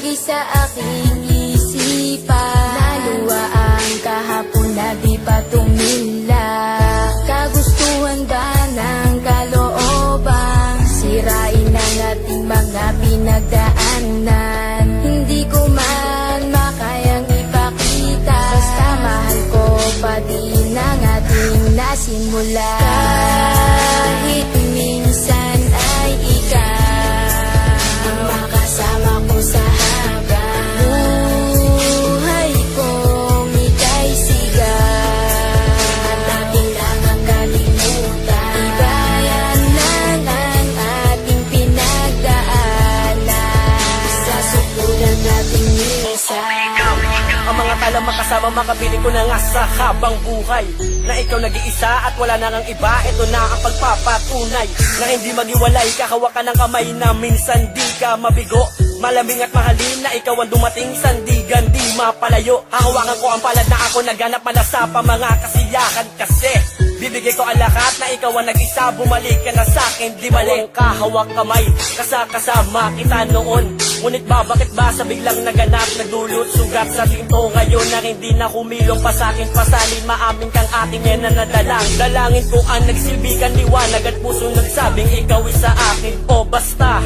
lagi sa aking isipan. Naluwa ang kahapon na di pa tumila. Kagustuhan ba ng kalooban? Sirain ang ating mga pinagdaanan. Hindi ko man makayang ipakita, basta mahal ko pa din ang ating nasimula. Kahit minsan ay ikaw ang makasama ko sa habang buhay kong ika'y sigaw. At ating lang ang kalimutan, ibayan lang ang ating pinagdaanan. Sa supulan nating isa, ang mga tala makasama makabili ko na nga sa habang buhay, na ikaw nag-iisa at wala na ngang iba. Ito na ang pagpapatunay na hindi maghiwalay. Kahawakan ng kamay na minsan di ka mabigo. Malamig at mahalin na ikaw ang dumating, sandigan di mapalayo. Hahawakan ko ang palad na ako naganap malasa pa mga kasiyahan kasi bibigay ko ang lahat na ikaw ang nag-isa. Bumalik ka na sa'kin, di mali. Kahawak kamay, kasama kita noon. Ngunit bakit ba sa biglang naganap, nagdulot sugat sa tinto ngayon na hindi na kumilong pa sa'kin. Pasalin maamin kang ating yan na nadalang. Dalangin ko ang nagsilbikan liwanag at puso nagsabing ikaw isa akin. O basta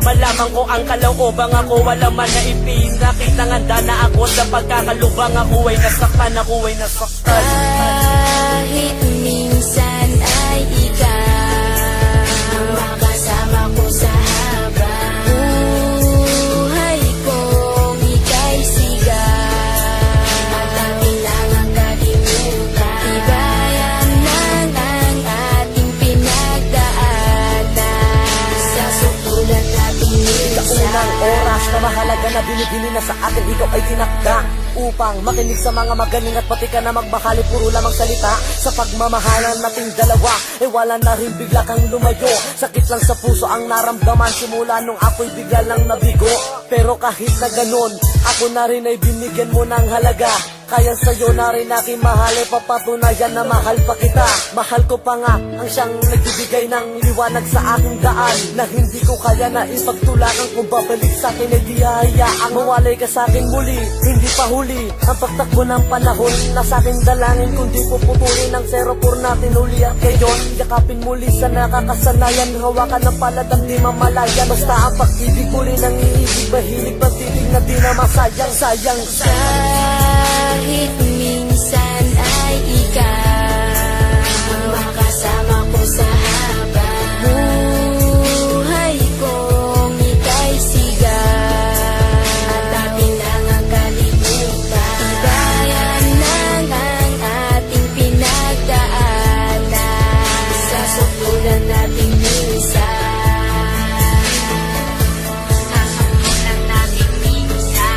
malaman ko ang kalaobang ako, wala man na ipinakita. Handa na ako sa pagkakalubang, ako ay nasaktan, ako ay nasaktan. kahit minsan ay ikaw ang makasama ko sa habang buhay kong ika'y sigaw. At ating lang ang kalimutan, ibayan lang ang ating pinagdaanan. Sa supulan nating isa, Kaunang oras na mahalaga na binibini na sa akin, ikaw ay tinakda upang makinig sa mga magaling at pati ka na magmahali. Puro lamang salita sa pagmamahalan nating dalawa, wala na rin bigla kang lumayo. Sakit lang sa puso ang naramdaman simula nung ako'y bigla lang nabigo. Pero kahit na ganun, ako na rin ay binigyan mo ng halaga. Kaya sa'yo na rin aking mahal, papatunayan na mahal pa kita. Mahal ko pa nga ang siyang nagbibigay ng liwanag sa aking daan, na hindi ko kaya na ipagtulakan. Kung babalik sa'kin ay di hahayaang mawalay ka sa'kin muli. Hindi pa huli ang pagtakbo ng panahon na sa'king dalangin, kundi puputulin ang 04 natin uli. At ngayon, yakapin muli sa nakakasanayan, hawakan ng palad ang di mamalayan. Basta ang pag-ibig muli ng iibig, mahilig pag-ibig na di na masayang. Sayang kahit minsan ay ikaw ang makasama ko sa habang buhay kong ika'y sigaw. At ating lang ang kalimutan, ibayan lang ang ating pinagdaanan. Sa supulan nating isa, sa supulan nating isa.